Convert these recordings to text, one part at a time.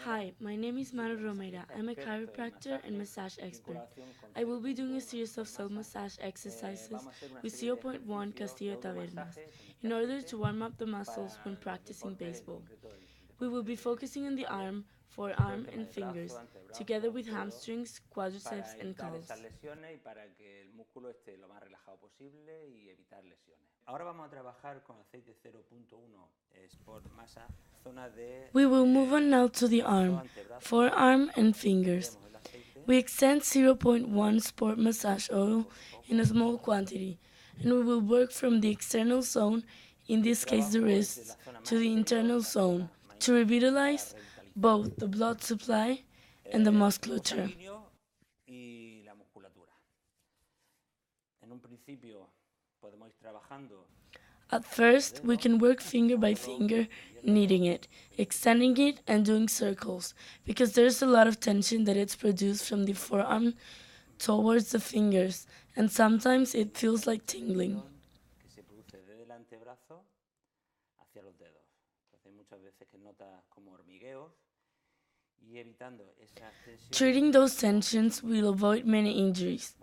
Hi, my name is Manu Romera. I'm a chiropractor and massage expert. I will be doing a series of self-massage exercises with zero point 0.1 Castillo Tabernas in order to warm up the muscles when practicing baseball. We will be focusing on the arm, forearm, and fingers, together with hamstrings, quadriceps, and calves. We will move on now to the arm, forearm, and fingers. We extend zero point 0.1 sport massage oil in a small quantity, and we will work from the external zone, in this case the wrists, to the internal zone, to revitalize both the blood supply and the musculature. At first, we can work finger by finger, kneading it, extending it, and doing circles, because there's a lot of tension that is produced from the forearm towards the fingers, and sometimes it feels like tingling. Treating those tensions will avoid many injuries.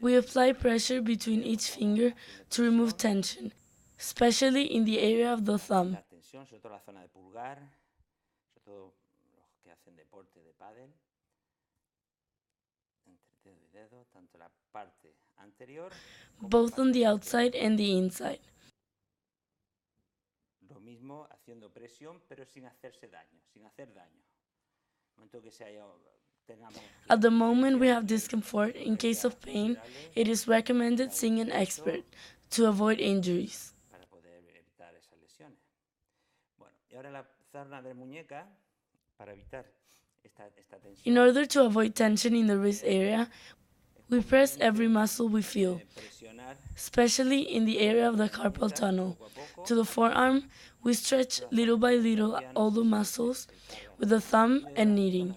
We apply pressure between each finger to remove tension, especially in the area of the thumb. Both on the outside and the inside. At the moment we have discomfort, in case of pain, it is recommended seeing an expert to avoid injuries. In order to avoid tension in the wrist area, we press every muscle we feel, especially in the area of the carpal tunnel. To the forearm, we stretch little by little all the muscles with the thumb and kneading.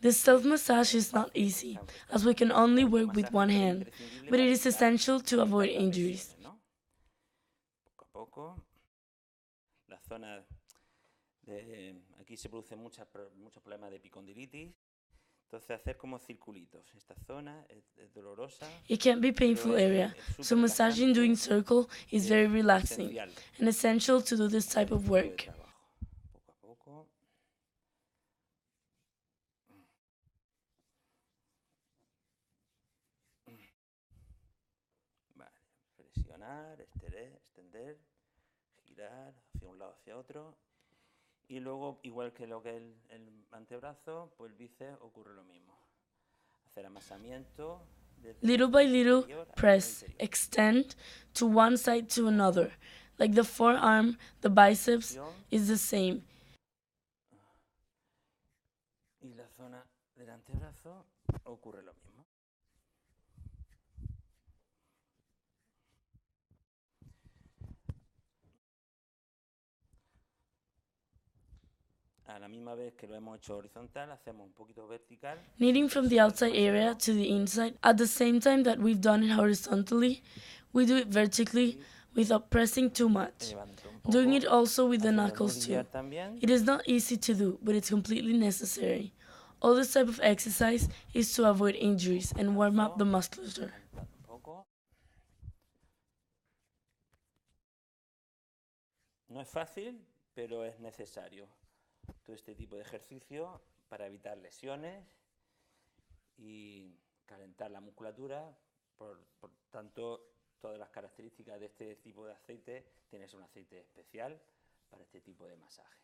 This self-massage is not easy, as we can only work with one hand, but it is essential to avoid injuries. It can be a painful area, so massaging doing circle is very relaxing and essential to do this type of work. Little by little, press, extend to one side to another. Like the forearm, the biceps is the same. Kneading from the outside area to the inside at the same time that we've done it horizontally, we do it vertically without pressing too much. Doing it also with the knuckles too. It is not easy to do, but it's completely necessary. All this type of exercise is to avoid injuries and warm up the musculature. No es fácil, pero es necesario todo este tipo de ejercicio para evitar lesiones y calentar la musculatura. Por tanto, todas las características de este tipo de aceite, tienes un aceite especial para este tipo de masaje.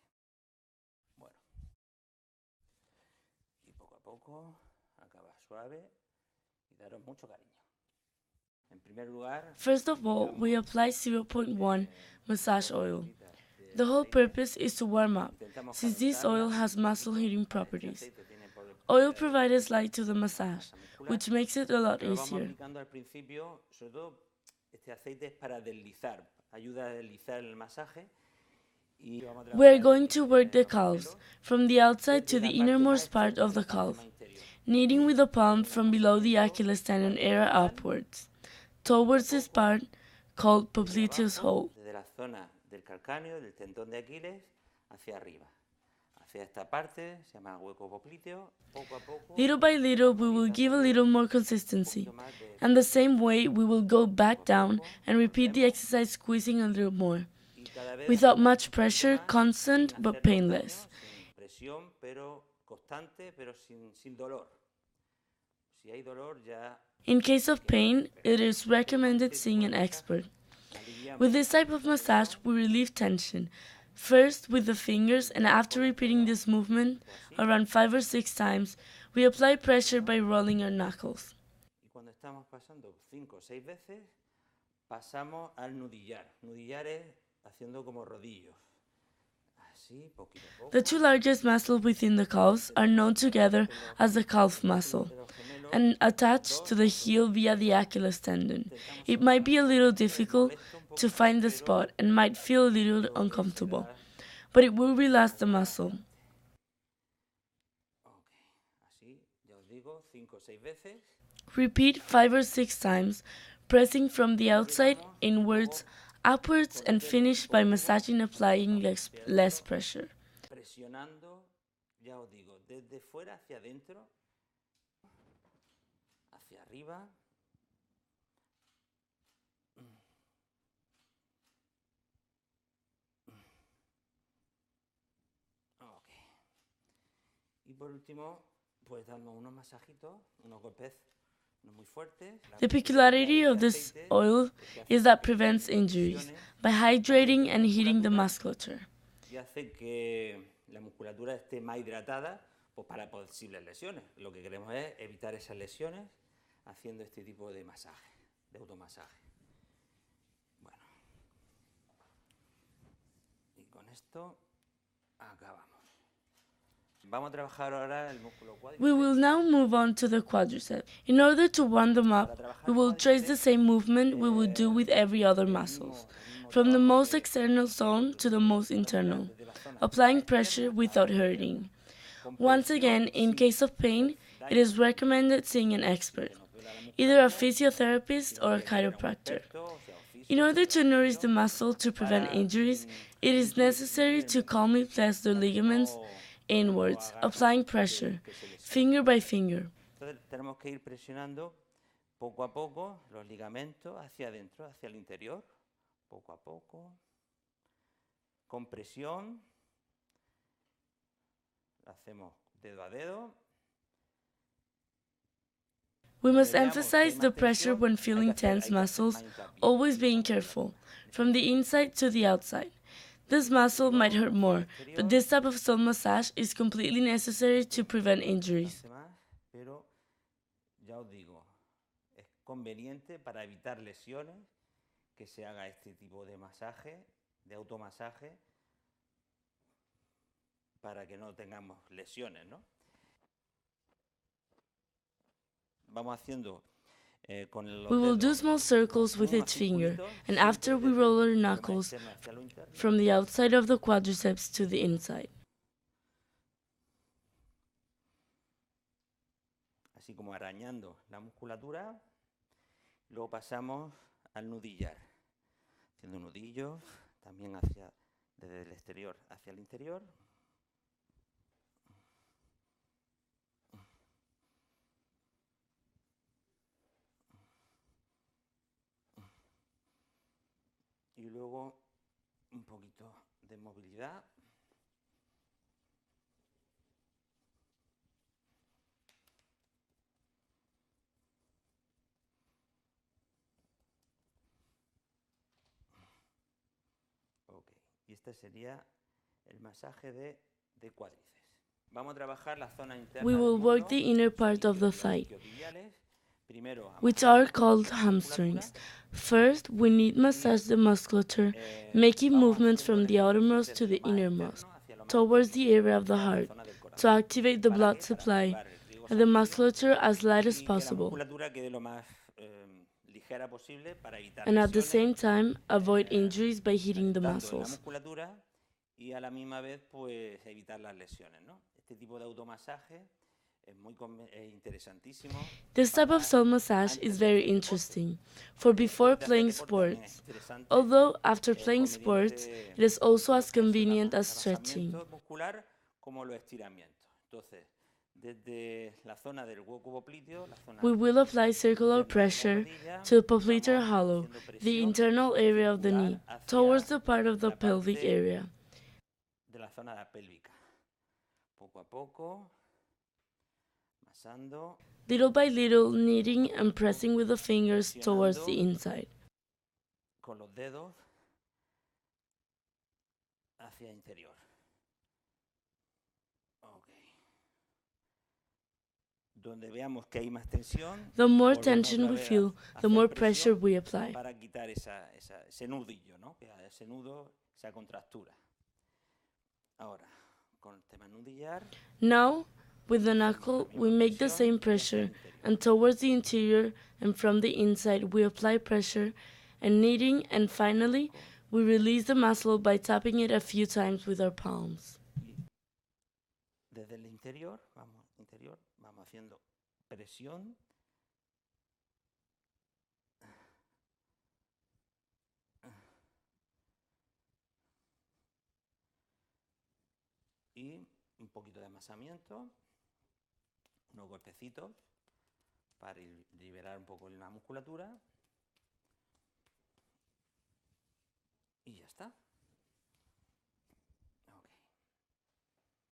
Bueno, y poco a poco acaba suave y daros mucho cariño. First of all, we apply 0.1 massage oil. The whole purpose is to warm up, since this oil has muscle heating properties. Oil provides light to the massage, which makes it a lot easier. Este aceite es para deslizar, ayuda a deslizar el masaje. We are going to work the calves, from the outside to the innermost part of the calf, kneading with the palm from below the Achilles tendon area upwards, towards this part called popliteus hole. Desde la zona del calcáneo, del tendón de Aquiles, hacia arriba. Hacia esta parte, se llama hueco popliteo. Poco a poco, little by little, we will give a little more consistency, and the same way we will go back down and repeat the exercise, squeezing a little more. Without much pressure, constant but painless. Presión, pero constante, pero sin dolor. Si hay dolor, ya. In case of pain, it is recommended seeing an expert. With this type of massage, we relieve tension, first with the fingers, and after repeating this movement around 5 or 6 times, we apply pressure by rolling our knuckles. Y cuando estamos pasando 5 o 6 veces, pasamos al nudillar. Nudillar es haciendo como rodillos. Así, poquito a poco. The two largest muscles within the calves are known together as the calf muscle and attached to the heel via the Achilles tendon. It might be a little difficult to find the spot and might feel a little uncomfortable, but it will relax the muscle. Así, ya os digo, 5 o 6 veces. Repeat 5 or 6 times, pressing from the outside inwards, upwards, and finish by massaging, applying less pressure. Presionando, ya os digo, desde fuera hacia adentro, hacia arriba. Ok. Y por último, pues damos unos masajitos, unos golpes no muy fuertes. The peculiarity of this oil is that prevents injuries by hydrating and heating the musculature. Y hace que la musculatura esté más hidratada, pues para posibles lesiones. Lo que queremos es evitar esas lesiones haciendo este tipo de masaje, de automasaje. Bueno, y con esto acabamos. Vamos a trabajar ahora el músculo cuádriceps. We will now move on to the quadricep. In order to warm them up, we will trace the same movement we would do with every other muscles, from the most external zone to the most internal, applying pressure without hurting. Once again, in case of pain, it is recommended seeing an expert, either a physiotherapist or a chiropractor. In order to nourish the muscle to prevent injuries, it is necessary to calmly press the ligaments inwards, applying pressure, finger by finger. Entonces tenemos que ir presionando poco a poco los ligamentos hacia adentro, hacia el interior, poco a poco, con presión. Hacemos dedo a dedo. We must emphasize the pressure when feeling tense muscles, always being careful, from the inside to the outside. This muscle might hurt more, but this type of soft massage is completely necessary to prevent injuries. Pero ya os digo, es conveniente para evitar lesiones que se haga este tipo de masaje, de automasaje, para que no tengamos lesiones, ¿no? Vamos haciendo con los We will do dedos small circles with each finger, and after we roll our knuckles from the outside of the quadriceps to the inside. así como arañando la musculatura. Luego pasamos al nudillar, haciendo nudillos también desde el exterior hacia el interior. Y luego un poquito de movilidad. Ok, y este sería el masaje de cuádriceps. Vamos a trabajar la zona interna. We will work the inner part of the thigh, Primero, which are called hamstrings. First, we need massage the musculature, making movements from the outermost to the innermost, towards the area of the heart, to activate the blood supply and the musculature as light as possible. ligera posible para evitar and at the lesiones, same time avoid injuries by hitting the tanto en la muscles. musculatura y a la misma vez pues evitar las lesiones, ¿no? Este tipo de automasaje es muy interesantísimo. This type of self-massage is very interesting for before playing sports, although after playing sports, it is also as convenient as stretching. Muscular como los estiramientos. Entonces, desde la zona del hueco popliteo, la zona We will apply circular pressure to the popliteal hollow, the internal area of the knee, towards the part of the pelvic area. De la zona pélvica. Poco a poco, masando. Little by little, kneading and pressing with the fingers towards the inside. Con los dedos hacia interior. Okay. Donde veamos que hay más tensión, the more tension we feel, the more pressure we apply. Para quitar ese nudillo, ¿no? Ese nudo, esa contractura. Ahora, con el tema nudillar. Now, with the knuckle, we make the same pressure, and towards the interior and from the inside we apply pressure and kneading, and finally, we release the muscle by tapping it a few times with our palms. Desde el interior, vamos haciendo presión. Y un poquito de amasamiento, unos golpecitos para liberar un poco la musculatura. Y ya está.